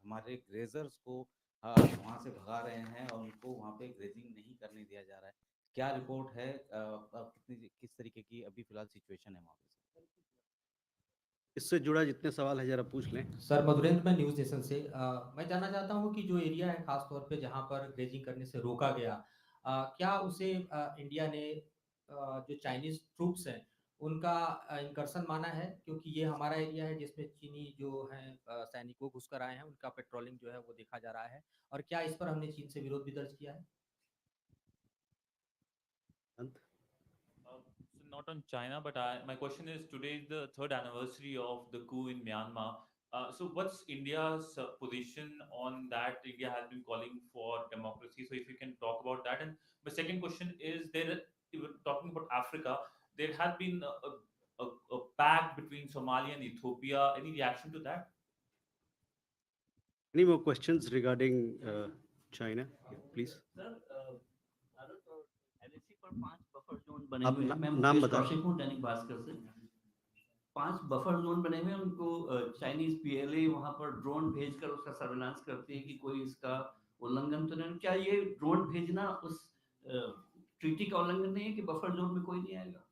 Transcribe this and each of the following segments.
हमारे ग्रेजर्स को वहाँ से भगा रहे हैं और उनको वहाँ पे ग्रेजिंग नहीं करने दिया जा रहा है। क्या रिपोर्ट है, कितनी किस तरीके की अभी फिलहाल सिचुएशन है वहाँ पे? इससे जुड़ा जितने सवाल है जरा पूछ लें। सर मधुरेंद्र, मैं न्यूज़ नेशन से मैं जानना चाहता हूँ कि जो एरिया है खास तौर पे जहाँ पर ग्रेजिंग करने से रोका गया, क्या उसे इंडिया ने जो चाइनीज ट्रूप्स हैं उनका इंकर्शन माना है? क्योंकि ये हमारा एरिया है जिसमें चीनी जो है सैनिकों घुस कर आए हैं, उनका पेट्रोलिंग जो है वो देखा जा रहा है, और क्या इस पर हमने चीन से विरोध भी दर्ज किया है? अंत So not on China, but my question is, today is the third anniversary of the coup in Myanmar. So what's India's position on that? India has been calling for democracy. So if you can talk about that. And my second question is, we were talking about Africa. There has been a pact between Somalia and Ethiopia. Any reaction to that? Any more questions regarding China? Yeah, please. Sir, Bharat और LAC पर 5 buffer zone बने आप हुए हैं। मैं नाम मुकेश बता। कौशिक हूँ, दैनिक भास्कर से। 5 बफर जोन बने हुए हैं, उनको चाइनीज पीएलए वहां पर ड्रोन भेजकर उसका सर्विलांस करती है कि कोई इसका उल्लंघन तो नहीं। क्या ये ड्रोन भेजना उस ट्रीटी का उल्लंघन नहीं है कि बफर जोन में कोई नहीं आएगा?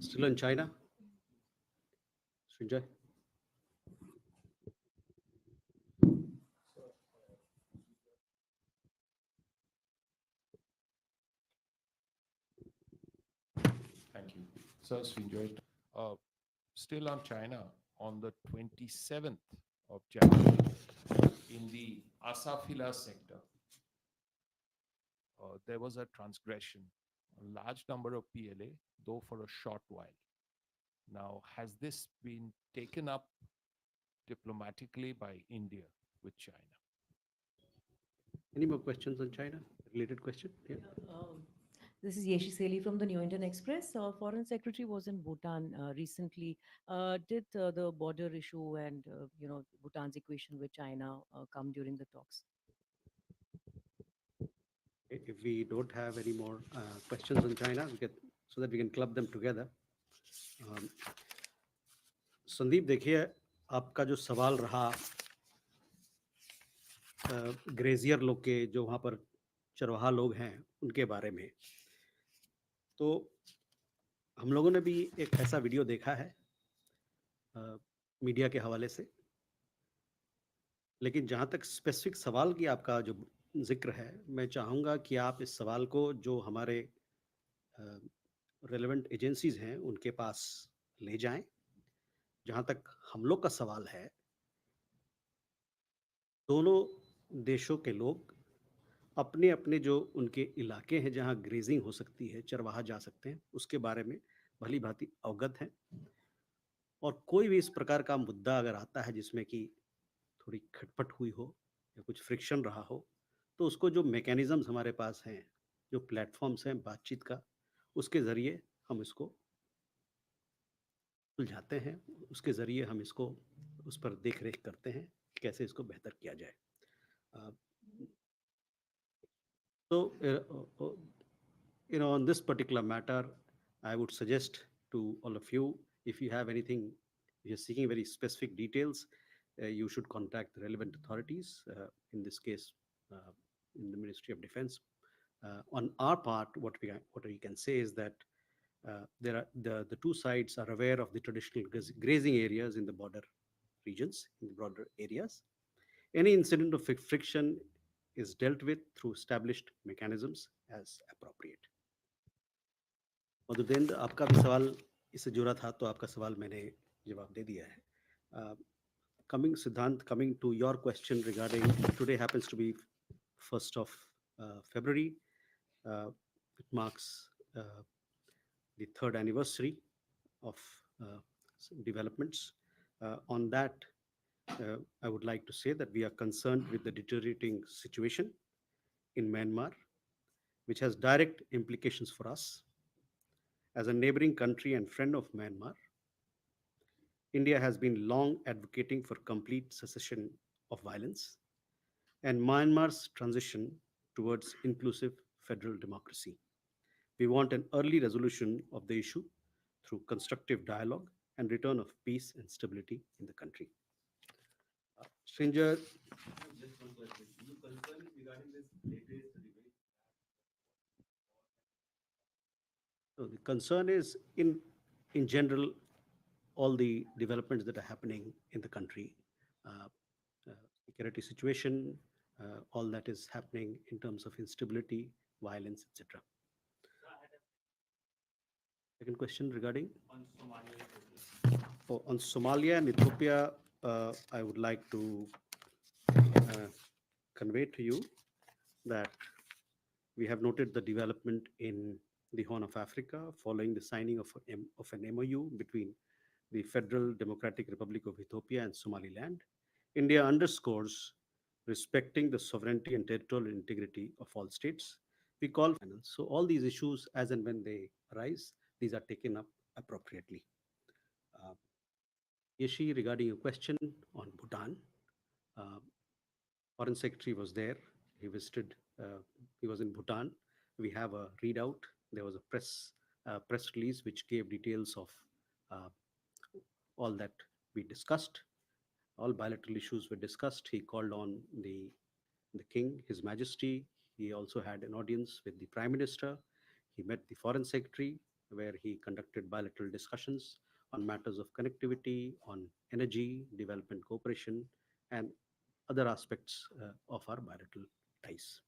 Still in China? Srinjoy? Thank you. So, Srinjoy, still on China, on the 27th of January, in the Asafila sector, there was a transgression. A large number of PLA, though for a short while. Now, has this been taken up diplomatically by India with China? Any more questions on China? Related question? Yeah. This is Yeshi Seli from the New Indian Express. Foreign Secretary was in Bhutan recently. Did the border issue and Bhutan's equation with China come during the talks? If we don't have any more questions on China, so that we can club them together. Sandeep, देखिए आपका जो सवाल रहा ग्रेजियर लोग के, जो वहाँ पर चरवाहा लोग हैं उनके बारे में, तो हम लोगों ने भी एक ऐसा वीडियो देखा है मीडिया के हवाले से। लेकिन जहाँ तक स्पेसिफिक सवाल की आपका जो जिक्र है, मैं चाहूँगा कि आप इस सवाल को जो हमारे रेलेवेंट एजेंसीज हैं उनके पास ले जाएं। जहाँ तक हम लोग का सवाल है, दोनों देशों के लोग अपने अपने जो उनके इलाके हैं जहाँ ग्रेजिंग हो सकती है, चरवाहा जा सकते हैं, उसके बारे में भली भांति अवगत हैं। और कोई भी इस प्रकार का मुद्दा अगर आता है जिसमें कि थोड़ी खटपट हुई हो या कुछ फ्रिक्शन रहा हो, तो उसको जो मैकेनिज़म्स हमारे पास हैं, जो प्लेटफॉर्म्स हैं बातचीत का, उसके ज़रिए हम इसको सुलझाते हैं, उसके ज़रिए हम इसको उस पर देख रेख करते हैं कि कैसे इसको बेहतर किया जाए। So, on this particular matter, I would suggest to all of you, if you have anything, if you're seeking very specific details, you should contact the relevant authorities, in this case, in the Ministry of Defense. On our part, what we can say is that there are the two sides are aware of the traditional grazing areas in the border regions, in the border areas. Any incident of friction is dealt with through established mechanisms as appropriate. मधुदेंद्र, आपका भी सवाल इससे जुड़ा था, तो आपका सवाल मैंने जवाब दे दिया है। Siddhant, coming to your question regarding today happens to be 1st of February. It marks the third anniversary of developments. On that, I would like to say that we are concerned with the deteriorating situation in Myanmar, which has direct implications for us. As a neighboring country and friend of Myanmar, India has been long advocating for complete cessation of violence and Myanmar's transition towards inclusive federal democracy. We want an early resolution of the issue through constructive dialogue and return of peace and stability in the country. Stranger, Just one question. You concern is regarding this latest debate. so the concern is in general all the developments that are happening in the country, uh, security situation, all that is happening in terms of instability, violence, etc. Second question regarding On Somalia. on Somalia and Ethiopia, I would like to uh, convey to you that we have noted the development in the Horn of Africa following the signing of an MOU between the Federal Democratic Republic of Ethiopia and Somaliland. India underscores respecting the sovereignty and territorial integrity of all states. We call finals. So all these issues, as and when they arise, these are taken up appropriately. Uh, Yeshi, regarding your question on Bhutan, uh, Foreign Secretary was there. He visited. He was in Bhutan. We have a readout. There was a press release which gave details of uh, all that we discussed. All bilateral issues were discussed. He called on the King, His Majesty. He also had an audience with the Prime Minister. He met the Foreign Secretary, where he conducted bilateral discussions on matters of connectivity, on energy, development cooperation, and other aspects of our bilateral ties.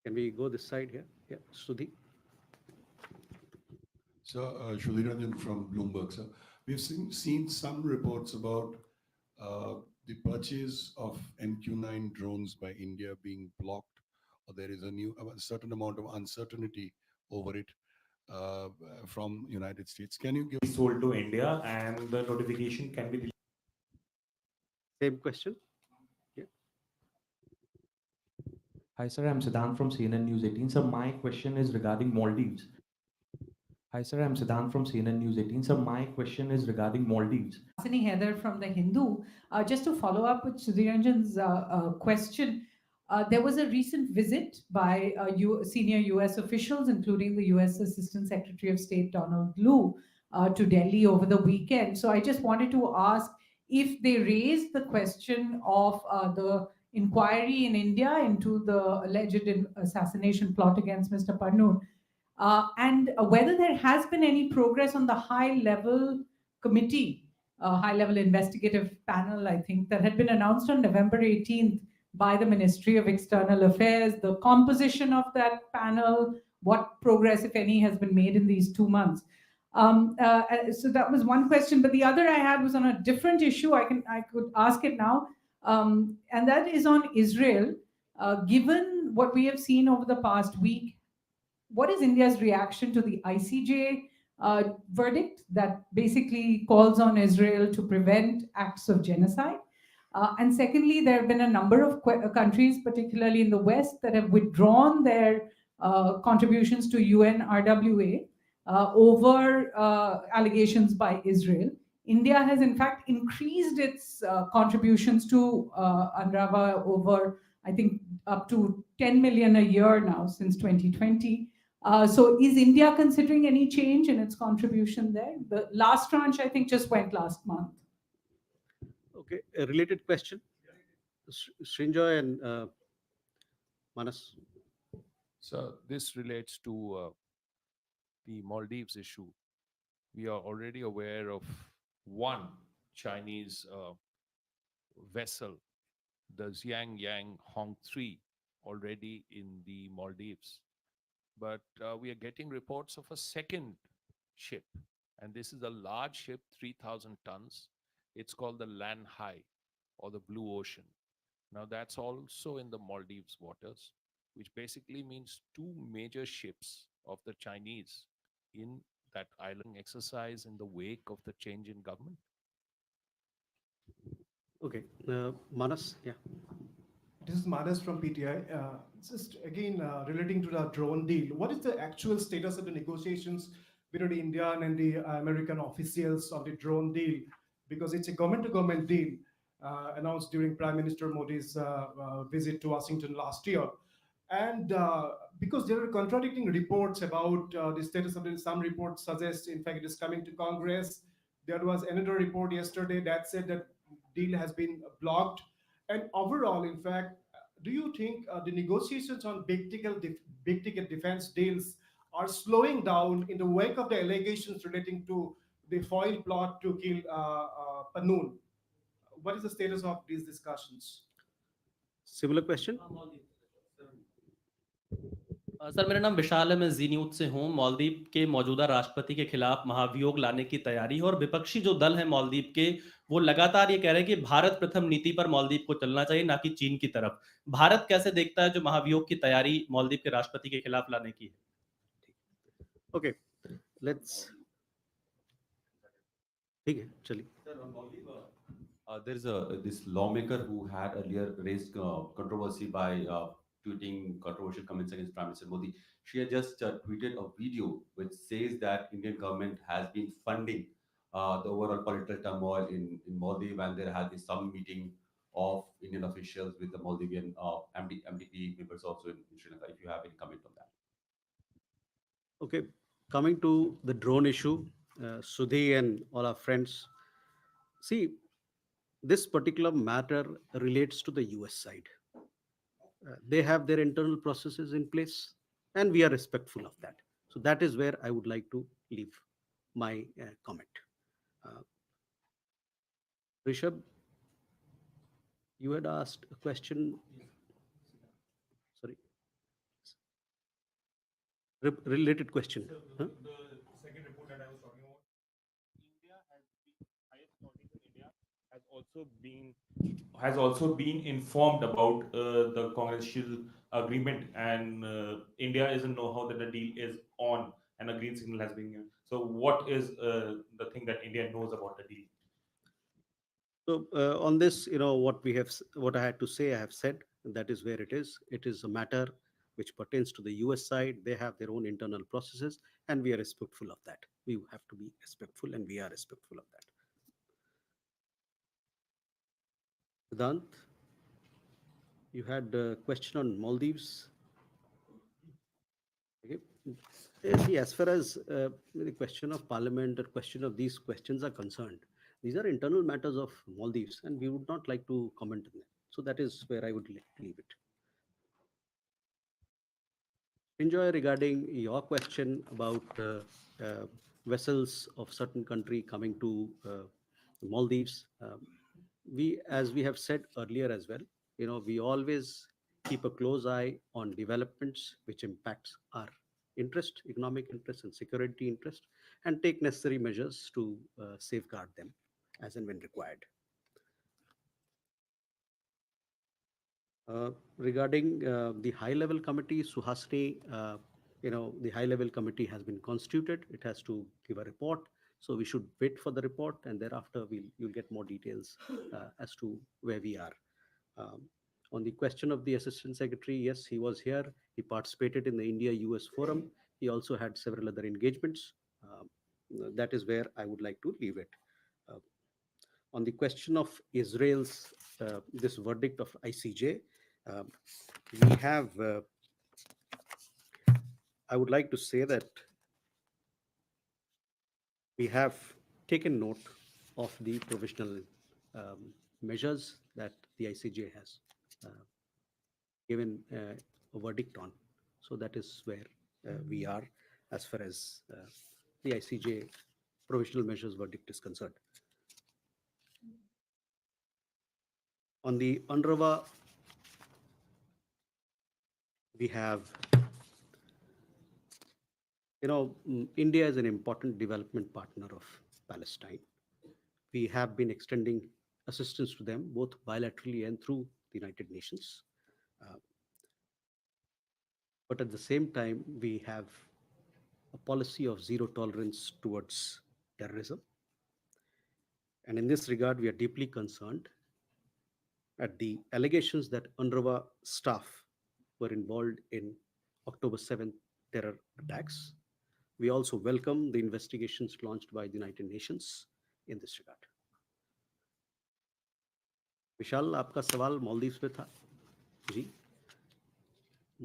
Can we go this side here? Yeah, Sudhi. So, Shudhi Ranjan from Bloomberg. So, we've seen some reports about the purchase of MQ-9 drones by India being blocked, or there is a certain amount of uncertainty over it from United States. Can you give sold to India and the notification can be Same question. Yeah. Hi, sir. I'm Siddhant from CNN News 18. So my question is regarding Maldives. Hi, sir. I'm Siddhant from CNN News 18. So my question is regarding Maldives. Hasini Heather from The Hindu. Just to follow up with Sudhiranjan's question, there was a recent visit by senior US officials, including the US Assistant Secretary of State Donald Lu, to Delhi over the weekend. So I just wanted to ask if they raised the question of the inquiry in India into the alleged assassination plot against Mr. Pannu, and whether there has been any progress on the high level committee, high level investigative panel, I think, that had been announced on November 18th by the Ministry of External Affairs, the composition of that panel, what progress, if any, has been made in these 2 months. So that was one question, but the other I had was on a different issue. I could ask it now, and that is on Israel. Given what we have seen over the past week, what is India's reaction to the ICJ verdict that basically calls on Israel to prevent acts of genocide? And secondly, there have been a number of countries, particularly in the West, that have withdrawn their contributions to UNRWA over allegations by Israel. India has, in fact, increased its contributions to UNRWA over, I think, up to 10 million a year now since 2020. So is India considering any change in its contribution there? The last tranche, I think, just went last month. Okay, a related question. Srinjoy and Manas. So this relates to the Maldives issue. We are already aware of one Chinese vessel, the Xiangyang Hong 3, already in the Maldives. But we are getting reports of a second ship, and this is a large ship, 3,000 tons. It's called the Lan Hai, or the Blue Ocean. Now that's also in the Maldives waters, which basically means two major ships of the Chinese in that island exercise in the wake of the change in government. Okay, Manas, yeah. This is Manas from PTI. Just again, relating to the drone deal, what is the actual status of the negotiations between the Indian and the American officials of the drone deal? Because it's a government-to-government deal announced during Prime Minister Modi's visit to Washington last year. And because there are contradicting reports about the status of it, some reports suggest, in fact, it is coming to Congress. There was another report yesterday that said that deal has been blocked. And overall, in fact, do you think the negotiations on big ticket defense deals are slowing down in the wake of the allegations relating to the foil plot to kill Panoon? What is the status of these discussions? Similar question. Sir मेरा नाम विशाल है, मैं जी news से हूँ। मालदीव के मौजूदा राष्ट्रपति के खिलाफ महाभियोग लाने की तैयारी है और विपक्षी जो दल है मालदीव के, वो लगातार ये कह रहे हैं कि भारत प्रथम नीति पर मालदीव को चलना चाहिए, ना कि चीन की तरफ। भारत कैसे देखता है जो महाभियोग की तैयारी मालदीव के राष्ट्रपति के खिलाफ लाने की है? Okay, let's. ठीक है, चलिए. There is this lawmaker who had earlier raised controversy by tweeting controversial comments against Prime Minister Modi. She had just tweeted a video which says that Indian government has been funding the overall political turmoil in Maldives, and there has been some meeting of Indian officials with the Maldivian MDP members also in Sri Lanka. If you have any comment on that. Okay, coming to the drone issue, Sudhi and all our friends, see, this particular matter relates to the US side. They have their internal processes in place, and we are respectful of that. So that is where I would like to leave my comment. Rishabh, you had asked a question. Sorry. Related question. Huh? The second report that I was talking about, India has been, highest authorities in India has also been informed about the congressional agreement, and India isn't know how that the deal is on and a green signal has been given. So what is the thing that India knows about the deal? So on this, what I had to say, I have said. That is where it is. It is a matter which pertains to the US side. They have their own internal processes, and we are respectful of that. We have to be respectful, and we are respectful of that. Vedant, you had a question on Maldives. Okay. See, as far as the question of parliament or question of these questions are concerned, these are internal matters of Maldives, and we would not like to comment on them. So that is where I would leave it. Enjoy, regarding your question about vessels of certain country coming to Maldives, as we have said earlier as well, we always keep a close eye on developments which impacts our interest, economic interest and security interest, and take necessary measures to safeguard them as and when required. Regarding the high-level committee, Suhasini, the high-level committee has been constituted. It has to give a report. So we should wait for the report, and thereafter you'll get more details as to where we are. On the question of the Assistant Secretary, yes, he was here. He participated in the India-US forum. He also had several other engagements. That is where I would like to leave it. On the question of Israel's this verdict of ICJ, we have, I would like to say that we have taken note of the provisional measures that the ICJ has given a verdict on. So that is where we are as far as the ICJ provisional measures verdict is concerned. On the UNRWA, we have, India is an important development partner of Palestine. We have been extending assistance to them both bilaterally and through the United Nations. But at the same time, we have a policy of zero tolerance towards terrorism. And in this regard, we are deeply concerned at the allegations that UNRWA staff were involved in October 7th terror attacks. We also welcome the investigations launched by the United Nations in this regard. विशाल, आपका सवाल मालदीव्स पे था जी.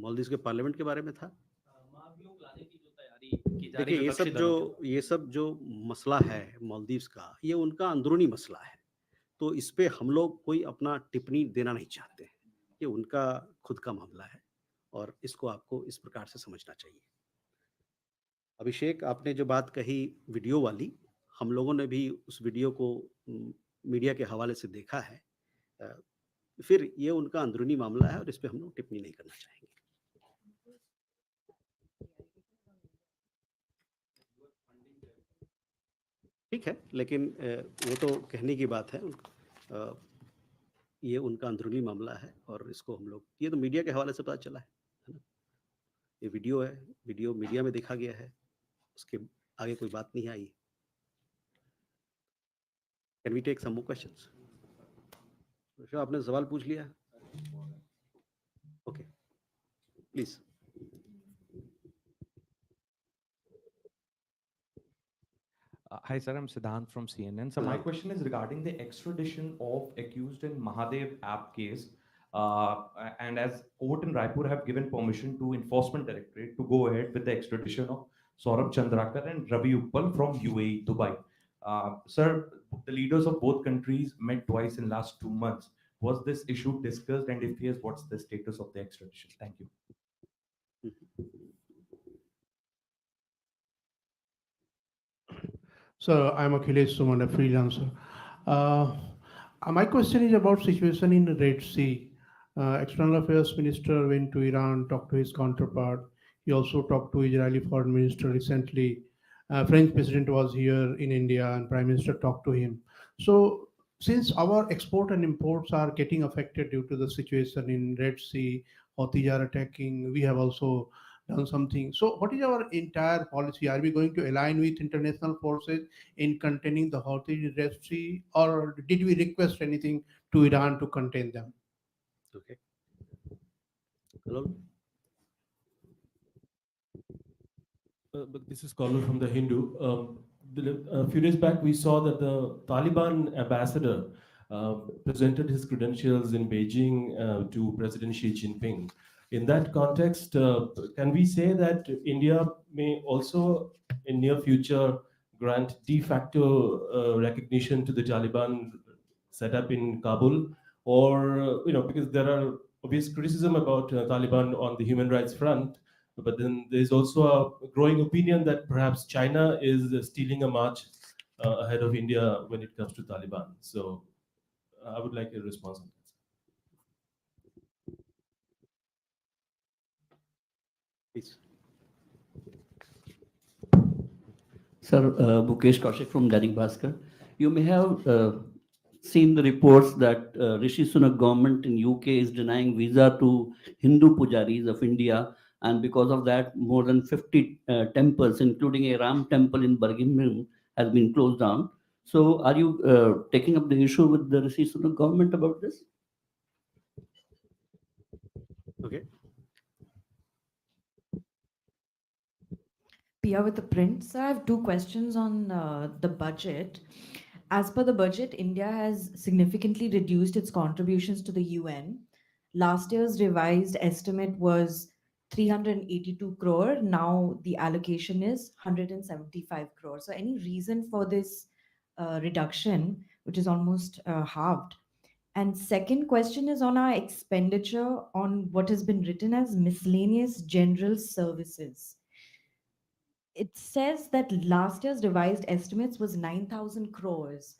मालदीव के parliament के बारे में था। महाभियोग लाने की जो तैयारी की जा रही देखिए, विपक्षी दलों के ये सब जो मसला है मालदीव्स का, ये उनका अंदरूनी मसला है। तो इस पे हम लोग कोई अपना टिप्पणी देना नहीं चाहते हैं। ये उनका खुद का मामला है और इसको आपको इस प्रकार से समझना चाहिए। अभिषेक, आपने जो बात कही वीडियो वाली, हम लोगों ने भी उस वीडियो को मीडिया के हवाले से देखा है। अ, फिर ये उनका अंदरूनी मामला है और इस पे हम लोग टिप्पणी नहीं करना चाहेंगे। ठीक है, लेकिन वो तो कहने की बात है। अ, ये उनका अंदरूनी मामला है और इसको हम लोग, ये तो मीडिया के हवाले से पता चला है ना? ये वीडियो है, वीडियो मीडिया में देखा गया है, उसके आगे कोई बात नहीं आई। Can we take some more questions? आपने सवाल पूछ लिया? Okay, please. Hi, sir. I'm Siddhant from CNN. So my question is regarding the extradition of accused in Mahadev app case. And as court in Raipur have given permission to Enforcement Directorate to go ahead with the extradition of Saurabh Chandrakar and Ravi Uppal from UAE, Dubai. Sir, the leaders of both countries met twice in last 2 months. Was this issue discussed? And if yes, what's the status of the extradition? Thank you. So I'm Akhilesh Suman, a freelancer. My question is about situation in the Red Sea. External Affairs Minister went to Iran, talked to his counterpart. He also talked to Israeli Foreign Minister recently. French President was here in India, and Prime Minister talked to him. So since our export and imports are getting affected due to the situation in Red Sea, Houthis are attacking. We have also done something. So, what is our entire policy? Are we going to align with international forces in containing the Houthi Red Sea, or did we request anything to Iran to contain them? Okay. Hello. But this is caller from the Hindu. A few days back, we saw that the Taliban ambassador presented his credentials in Beijing to President Xi Jinping. In that context, can we say that India may also, in near future, grant de facto recognition to the Taliban set up in Kabul, or because there are obvious criticism about Taliban on the human rights front, but then there's also a growing opinion that perhaps China is stealing a march ahead of India when it comes to Taliban. So I would like a response on that. Please. Sir, Mukesh Kaushik from Dainik Bhaskar. You may have seen the reports that Rishi Sunak government in UK is denying visa to Hindu pujaris of India, and because of that, more than 50 temples, including a Ram temple in Birmingham, has been closed down. So, are you taking up the issue with the Rishi Sunak government about this? Okay. Pia with the print. So I have two questions on the budget. As per the budget, India has significantly reduced its contributions to the UN. Last year's revised estimate was 382 crore. Now the allocation is 175 crore. So any reason for this reduction, which is almost halved? And second question is on our expenditure on what has been written as miscellaneous general services. It says that last year's revised estimates was 9,000 crores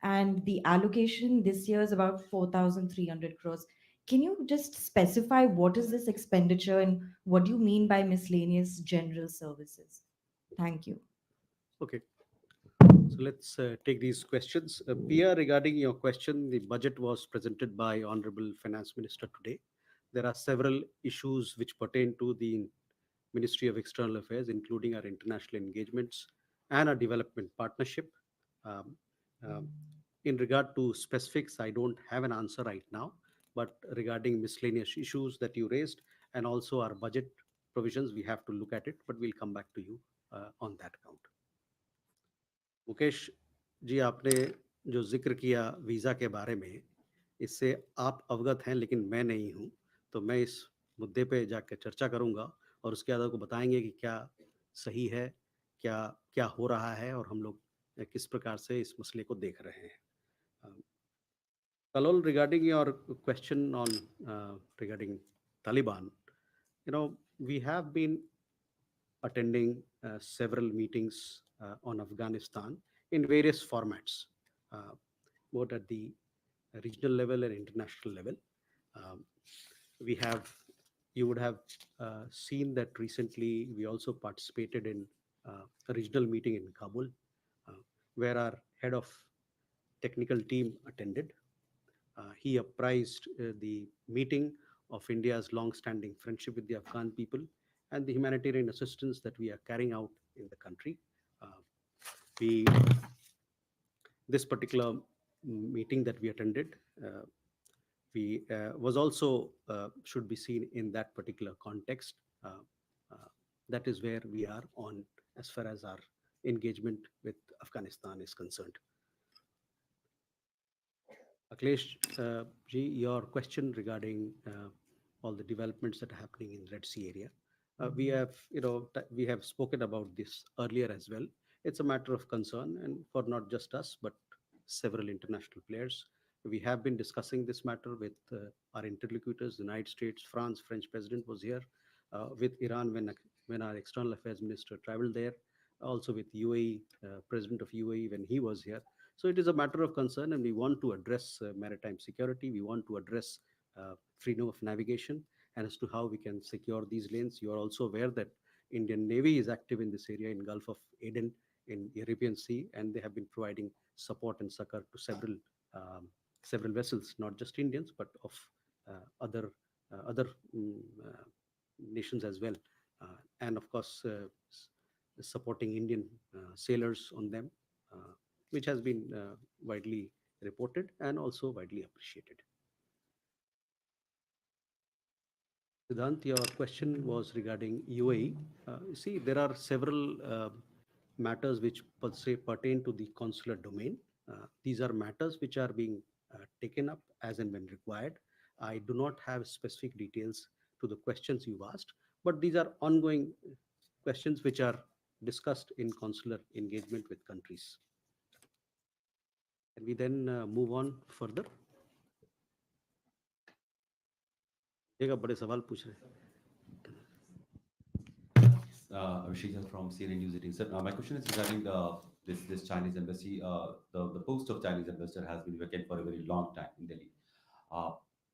and the allocation this year is about 4,300 crores. Can you just specify what is this expenditure and what do you mean by miscellaneous general services? Thank you. Okay. So let's take these questions. Pia, regarding your question, the budget was presented by Honorable Finance Minister today. There are several issues which pertain to the Ministry of External Affairs, including our international engagements and our development partnership. Um, in regard to specifics, I don't have an answer right now, but regarding miscellaneous issues that you raised and also our budget provisions, we have to look at it, but we'll come back to you on that account. Mukesh ji, आपने जो जिक्र किया visa के बारे में, इससे आप अवगत हैं लेकिन मैं नहीं हूं, तो मैं इस मुद्दे पे जाकर चर्चा करूँगा और उसके बाद आपको बताएंगे कि क्या सही है, क्या क्या हो रहा है और हम लोग किस प्रकार से इस मसले को देख रहे हैं. Kalol, regarding your question on regarding Taliban, we have been attending several meetings on Afghanistan in various formats, both at the regional level and international level. Um, we have, you would have seen that recently we also participated in a regional meeting in Kabul, where our head of technical team attended. He apprised the meeting of India's long-standing friendship with the Afghan people and the humanitarian assistance that we are carrying out in the country. We This particular meeting that we attended, we was also should be seen in that particular context. That is where we are on as far as our engagement with Afghanistan is concerned. Akhilesh ji, your question regarding all the developments that are happening in Red Sea area. We have, we have spoken about this earlier as well. It's a matter of concern, and for not just us, but several international players. We have been discussing this matter with our interlocutors, the United States, France. French president was here, with Iran when our external affairs minister traveled there, also with UAE, president of UAE when he was here. So it is a matter of concern, and we want to address maritime security. We want to address freedom of navigation, and as to how we can secure these lanes. You are also aware that Indian Navy is active in this area in Gulf of Aden, in Arabian Sea, and they have been providing support and succor to several vessels, not just Indians, but of other nations as well, and of course supporting Indian sailors on them, which has been widely reported and also widely appreciated. Siddhant, your question was regarding UAE. See, there are several matters which per se pertain to the consular domain. These are matters which are being taken up as and when required. I do not have specific details to the questions you've asked, but these are ongoing questions which are discussed in consular engagement with countries. Can we then move on further? एक बड़े सवाल पूछ रहे हैं. Abhishek from CNN News 18. Sir, my question is regarding this Chinese embassy. The post of Chinese ambassador has been vacant for a very long time in Delhi.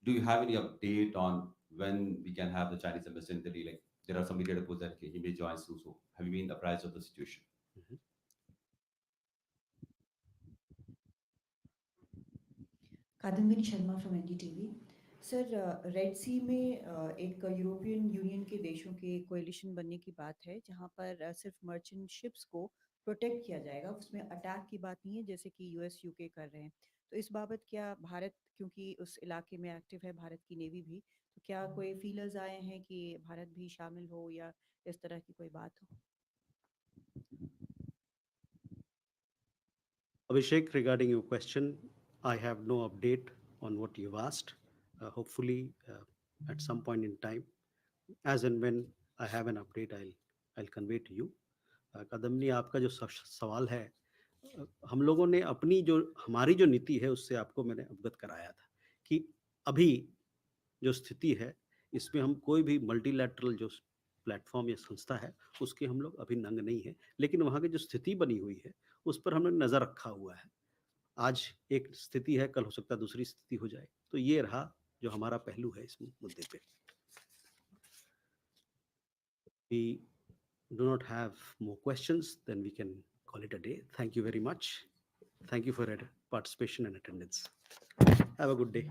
Do you have any update on when we can have the Chinese ambassador in Delhi? Like, there are some media reports that he may join soon. So have you been apprised of the situation? Kadambini Sharma from NDTV. Sir, red sea में एक European union के देशों के कोalition बनने की बात है, जहां पर सिर्फ मर्चेंट शिप्स को प्रोटेक्ट किया जाएगा. उसमें अटैक की बात नहीं है जैसे कि यूएस यूके कर रहे हैं. तो इस बाबत क्या भारत, क्योंकि उस इलाके में एक्टिव है भारत की नेवी भी, तो क्या कोई फीलर्स आए हैं कि भारत भी शामिल हो या इस तरह की कोई बात हो? Abhishek, regarding your question, I have no update on what you've asked. Hopefully, at some point in time, as and when I have an update, I'll convey to you. कदमनी, आपका जो सवाल है, हम लोगों ने हमारी जो नीति है उससे आपको मैंने अवगत कराया था कि अभी जो स्थिति है इसमें हम कोई भी मल्टीलैटरल जो प्लेटफॉर्म या संस्था है उसके हम लोग अभी नंग नहीं है, लेकिन वहाँ की जो स्थिति बनी हुई है उस पर हमने नज़र रखा हुआ है. आज एक स्थिति है, कल हो सकता है दूसरी स्थिति हो जाए. तो ये रहा जो हमारा पहलू है इस मुद्दे पे. We do not have more questions, then we can call it a day. Thank you very much. Thank you for your participation and attendance. Have a good day.